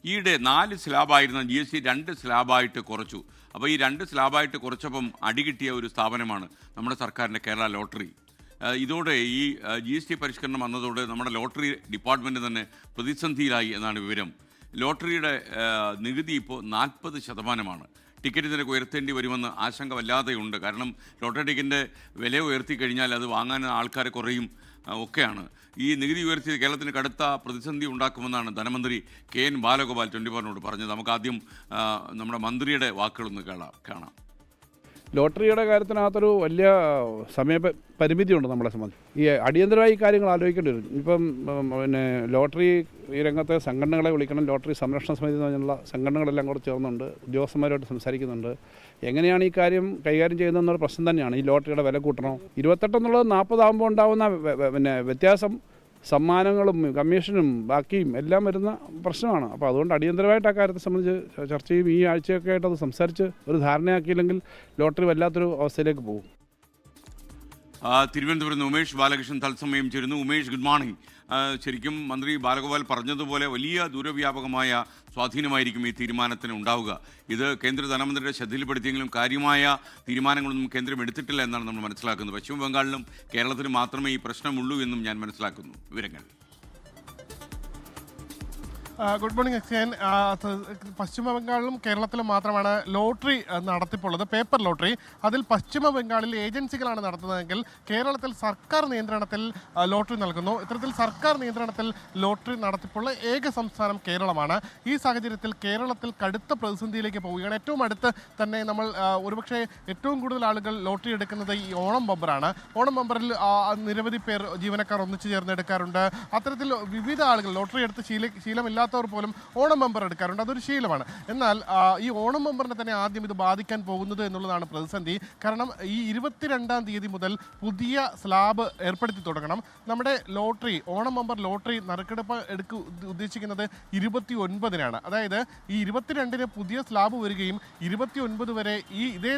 ഈയിടെ 4 സ്ലാബായിരുന്ന GST 2 സ്ലാബായിട്ട് കുറച്ചു. അപ്പോൾ ഈ 2 സ്ലാബായിട്ട് കുറച്ചപ്പം അടികിട്ടിയ ഒരു സ്ഥാപനമാണ് നമ്മുടെ സർക്കാരിൻ്റെ കേരള ലോട്ടറി. ഇതോടെ ഈ GST പരിഷ്കരണം വന്നതോടെ നമ്മുടെ ലോട്ടറി ഡിപ്പാർട്ട്മെൻറ്റ് തന്നെ പ്രതിസന്ധിയിലായി എന്നാണ് വിവരം. ലോട്ടറിയുടെ നികുതി ഇപ്പോൾ 40%. ടിക്കറ്റ് നിരക്ക് ഉയർത്തേണ്ടി വരുമെന്ന് ആശങ്ക വല്ലാതെയുണ്ട്. കാരണം ലോട്ടറി ടിക്കറ്റിൻ്റെ വില ഉയർത്തി കഴിഞ്ഞാൽ അത് വാങ്ങാൻ ആൾക്കാർ കുറയും ഒക്കെയാണ്. ഈ നികുതി ഉയർത്തിയത് കേരളത്തിന് കടുത്ത പ്രതിസന്ധി ഉണ്ടാക്കുമെന്നാണ് ധനമന്ത്രി KN ബാലഗോപാൽ 24 പറഞ്ഞത്. നമുക്ക് ആദ്യം നമ്മുടെ മന്ത്രിയുടെ വാക്കുകളൊന്ന് കാണാം. ലോട്ടറിയുടെ കാര്യത്തിനകത്തൊരു വലിയ സമയപരിമിതിയുണ്ട് നമ്മളെ സംബന്ധിച്ച്. ഈ അടിയന്തരമായി കാര്യങ്ങൾ ആലോചിക്കേണ്ടി വരും. ഇപ്പം പിന്നെ ലോട്ടറി ഈ രംഗത്തെ സംഘടനകളെ വിളിക്കണം. ലോട്ടറി സംരക്ഷണ സമിതി എന്ന് പറഞ്ഞുള്ള സംഘടനകളെല്ലാം കൂടെ ചേർന്നുണ്ട്, ഉദ്യോഗസ്ഥന്മാരുമായിട്ട് സംസാരിക്കുന്നുണ്ട്. എങ്ങനെയാണ് ഈ കാര്യം കൈകാര്യം ചെയ്യുന്നതെന്നുള്ള പ്രശ്നം തന്നെയാണ്. ഈ ലോട്ടറിയുടെ വില കൂട്ടണോ? 28 എന്നുള്ളത് 40 ആകുമ്പോൾ ഉണ്ടാകുന്ന പിന്നെ വ്യത്യാസം സമ്മാനങ്ങളും കമ്മീഷനും ബാക്കിയും എല്ലാം വരുന്ന പ്രശ്നമാണ്. അപ്പോൾ അതുകൊണ്ട് അടിയന്തരമായിട്ട് ആ കാര്യത്തെ സംബന്ധിച്ച് ചർച്ച ചെയ്യും. ഈ ആഴ്ചയൊക്കെ ആയിട്ട് അത് സംസാരിച്ച് ഒരു ധാരണയാക്കിയില്ലെങ്കിൽ ലോട്ടറി വല്ലാത്തൊരു അവസ്ഥയിലേക്ക് പോകും. തിരുവനന്തപുരത്ത് ഉമേഷ് ബാലകൃഷ്ണൻ തത്സമയം ചേരുന്നു. Umesh, good morning. ശരിക്കും മന്ത്രി ബാലഗോപാൽ പറഞ്ഞതുപോലെ വലിയ ദൂരവ്യാപകമായ സ്വാധീനമായിരിക്കും ഈ തീരുമാനത്തിന് ഉണ്ടാവുക. ഇത് കേന്ദ്ര ധനമന്ത്രിയുടെ ശ്രദ്ധയിൽപ്പെടുത്തിയെങ്കിലും കാര്യമായ തീരുമാനങ്ങളൊന്നും കേന്ദ്രം എടുത്തിട്ടില്ല എന്നാണ് നമ്മൾ മനസ്സിലാക്കുന്നത്. പശ്ചിമ ബംഗാളിലും കേരളത്തിലും മാത്രമേ ഈ പ്രശ്നമുള്ളൂ എന്നും ഞാൻ മനസ്സിലാക്കുന്നു. വിവരങ്ങൾ. Good morning Akshayan. പശ്ചിമ ബംഗാളിലും കേരളത്തിലും മാത്രമാണ് ലോട്ടറി നടത്തിപ്പുള്ളത്, പേപ്പർ ലോട്ടറി. അതിൽ പശ്ചിമ ബംഗാളിൽ ഏജൻസികളാണ് നടത്തുന്നതെങ്കിൽ കേരളത്തിൽ സർക്കാർ നിയന്ത്രണത്തിൽ ലോട്ടറി നൽകുന്നു. ഇത്തരത്തിൽ സർക്കാർ നിയന്ത്രണത്തിൽ ലോട്ടറി നടത്തിപ്പുള്ള ഏക സംസ്ഥാനം കേരളമാണ്. ഈ സാഹചര്യത്തിൽ കേരളത്തിൽ കടുത്ത പ്രതിസന്ധിയിലേക്ക് പോവുകയാണ്. ഏറ്റവും അടുത്ത് തന്നെ നമ്മൾ ഒരുപക്ഷെ ഏറ്റവും കൂടുതൽ ആളുകൾ ലോട്ടറി എടുക്കുന്നത് ഈ ഓണം ബമ്പറാണ്. ഓണം ബമ്പറിൽ നിരവധി പേർ ജീവനക്കാർ ഒന്നിച്ചു ചേർന്ന് എടുക്കാറുണ്ട്. അത്തരത്തിൽ വിവിധ ആളുകൾ ലോട്ടറി എടുത്ത് ശീലമില്ലാത്ത പോലും ഓണം ബമ്പർ എടുക്കാറുണ്ട്. അതൊരു ശീലമാണ്. എന്നാൽ ഈ ഓണം ബമ്പറിനെ തന്നെ ആദ്യം ഇത് ബാധിക്കാൻ പോകുന്നത് എന്നുള്ളതാണ് പ്രതിസന്ധി. കാരണം ഈ 22-ാം തീയതി മുതൽ പുതിയ സ്ലാബ് ഏർപ്പെടുത്തി തുടങ്ങണം. നമ്മുടെ ലോട്ടറി ഓണം ബമ്പർ ലോട്ടറി നറുക്കെടുപ്പ് ഉദ്ദേശിക്കുന്നത് 29-നാണ്. അതായത് ഈ 22-ന് പുതിയ സ്ലാബ് വരികയും 29 വരെ ഈ ഇതേ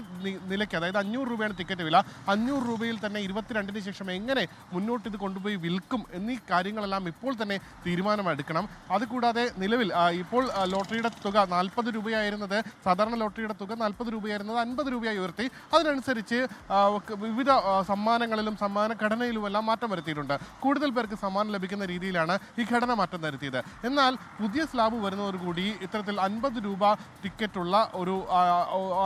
നിലയ്ക്ക്, അതായത് 500 രൂപയാണ് ടിക്കറ്റ് വില, 500 രൂപയിൽ തന്നെ 22-ന് ശേഷം എങ്ങനെ മുന്നോട്ട് ഇത് കൊണ്ടുപോയി വിൽക്കും എന്നീ കാര്യങ്ങളെല്ലാം ഇപ്പോൾ തന്നെ തീരുമാനമെടുക്കണം. അതുകൂടാതെ നിലവിൽ ഇപ്പോൾ ലോട്ടറിയുടെ തുക 40 രൂപയായിരുന്നത്, സാധാരണ ലോട്ടറിയുടെ തുക 40 രൂപയായിരുന്നത് 50 രൂപയായി ഉയർത്തി. അതിനനുസരിച്ച് വിവിധ സമ്മാനങ്ങളിലും സമ്മാന ഘടനയിലുമെല്ലാം മാറ്റം വരുത്തിയിട്ടുണ്ട്. കൂടുതൽ പേർക്ക് സമ്മാനം ലഭിക്കുന്ന രീതിയിലാണ് ഈ ഘടന മാറ്റം വരുത്തിയത്. എന്നാൽ പുതിയ സ്ലാബ് വരുന്നതോടുകൂടി ഇത്തരത്തിൽ 50 രൂപ ടിക്കറ്റുള്ള ഒരു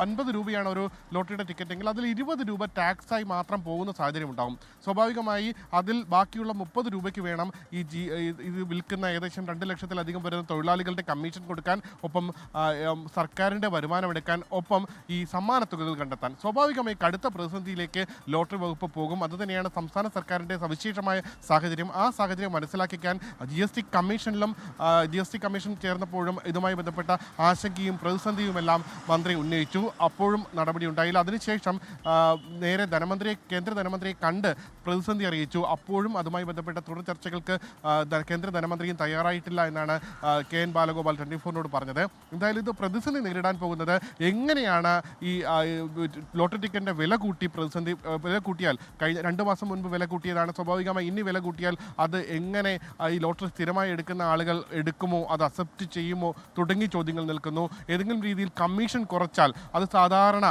50 രൂപയാണ് ഒരു ലോട്ടറിയുടെ ടിക്കറ്റെങ്കിൽ അതിൽ 20 രൂപ ടാക്സായി മാത്രം പോകുന്ന സാഹചര്യം ഉണ്ടാകും. സ്വാഭാവികമായി അതിൽ ബാക്കിയുള്ള 30 രൂപയ്ക്ക് വേണം ഇത് വിൽക്കുന്ന ഏകദേശം 2 ലക്ഷത്തിലധികം വരുന്ന തൊഴിലാളികളുടെ കമ്മീഷൻ കൊടുക്കാൻ, ഒപ്പം സർക്കാരിൻ്റെ വരുമാനം എടുക്കാൻ, ഒപ്പം ഈ സമ്മാനത്തുകകൾ കണ്ടെത്താൻ. സ്വാഭാവികമായി കടുത്ത പ്രതിസന്ധിയിലേക്ക് ലോട്ടറി വകുപ്പ് പോകും. അതുതന്നെയാണ് സംസ്ഥാന സർക്കാരിൻ്റെ സവിശേഷമായ സാഹചര്യം. ആ സാഹചര്യം മനസ്സിലാക്കിക്കാൻ GST കമ്മീഷൻ ചേർന്നപ്പോഴും ഇതുമായി ബന്ധപ്പെട്ട ആശങ്കയും പ്രതിസന്ധിയുമെല്ലാം മന്ത്രി ഉന്നയിച്ചു. അപ്പോഴും നടപടി ഉണ്ടായില്ല. അതിനുശേഷം നേരെ കേന്ദ്ര ധനമന്ത്രിയെ കണ്ട് പ്രതിസന്ധി അറിയിച്ചു. അപ്പോഴും അതുമായി ബന്ധപ്പെട്ട തുടർ ചർച്ചകൾക്ക് കേന്ദ്ര ധനമന്ത്രിയും തയ്യാറായിട്ടില്ല എന്നാണ് KN ബാലഗോപാൽ 24 പറഞ്ഞത്. എന്തായാലും ഇത് പ്രതിസന്ധി നേരിടാൻ പോകുന്നത് എങ്ങനെയാണ് ഈ ലോട്ടറി ടിക്കറ്റിൻ്റെ വില കൂട്ടിയാൽ കഴിഞ്ഞ 2 മാസം മുൻപ് വില കൂട്ടിയതാണ്. സ്വാഭാവികമായി ഇനി വില കൂട്ടിയാൽ അത് എങ്ങനെ ഈ ലോട്ടറി സ്ഥിരമായി എടുക്കുന്ന ആളുകൾ എടുക്കുമോ, അത് അക്സെപ്റ്റ് ചെയ്യുമോ തുടങ്ങിയ ചോദ്യങ്ങൾ നിൽക്കുന്നു. ഏതെങ്കിലും രീതിയിൽ കമ്മീഷൻ കുറച്ചാൽ അത് സാധാരണ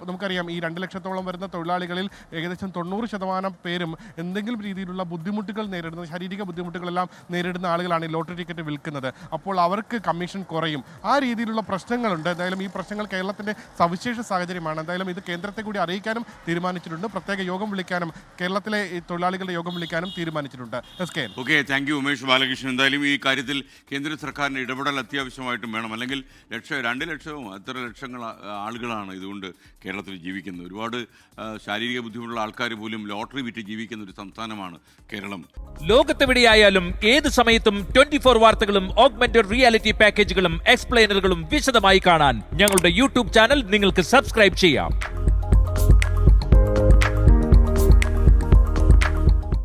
നമുക്കറിയാം ഈ 2 ലക്ഷത്തോളം വരുന്ന തൊഴിലാളികളിൽ ഏകദേശം 90% പേരും എന്തെങ്കിലും രീതിയിലുള്ള ബുദ്ധിമുട്ടുകൾ നേരിടുന്ന, ശാരീരിക ബുദ്ധിമുട്ടുകളെല്ലാം നേരിടുന്ന ആളുകളാണ് ഈ ലോട്ടറി ടിക്കറ്റ് വിൽക്കുന്നത്. അപ്പോൾ അവർക്ക് കമ്മീഷൻ കുറയും. ആ രീതിയിലുള്ള പ്രശ്നങ്ങളുണ്ട്. എന്തായാലും ഈ പ്രശ്നങ്ങൾ കേരളത്തിൻ്റെ സവിശേഷ സാഹചര്യമാണ്. എന്തായാലും ഇത് കേന്ദ്രത്തെ കൂടി അറിയിക്കാനും തീരുമാനിച്ചിട്ടുണ്ട്. പ്രത്യേക യോഗം വിളിക്കാനും, കേരളത്തിലെ യോഗം വിളിക്കാനും തീരുമാനിച്ചിട്ടുണ്ട്. Okay, thank you Umesh Balakrishnan. എന്തായാലും ഈ കാര്യത്തിൽ കേന്ദ്ര സർക്കാരിൻ്റെ ഇടപെടൽ അത്യാവശ്യമായിട്ടും വേണം. അല്ലെങ്കിൽ 2 ലക്ഷവും എത്ര ലക്ഷങ്ങൾ ആളുകളാണ് ഇതുകൊണ്ട് കേരളത്തിൽ ജീവിക്കുന്നത്. ഒരുപാട് ശാരീരിക ബുദ്ധിമുട്ടുള്ള ആൾക്കാർ പോലും ലോട്ടറി വിറ്റ് ജീവിക്കുന്ന ഒരു സംസ്ഥാനമാണ് കേരളം. ലോകത്തെവിടെയായാലും ഏത് സമയത്തും 24 വാർത്തകളും ഓഗ്മെന്റഡ് റിയാലിറ്റി പാക്കേജുകളും എക്സ്പ്ലെയിനറുകളും വിശദമായി കാണാൻ ഞങ്ങളുടെ YouTube ചാനൽ നിങ്ങൾക്ക് സബ്സ്ക്രൈബ് ചെയ്യാം.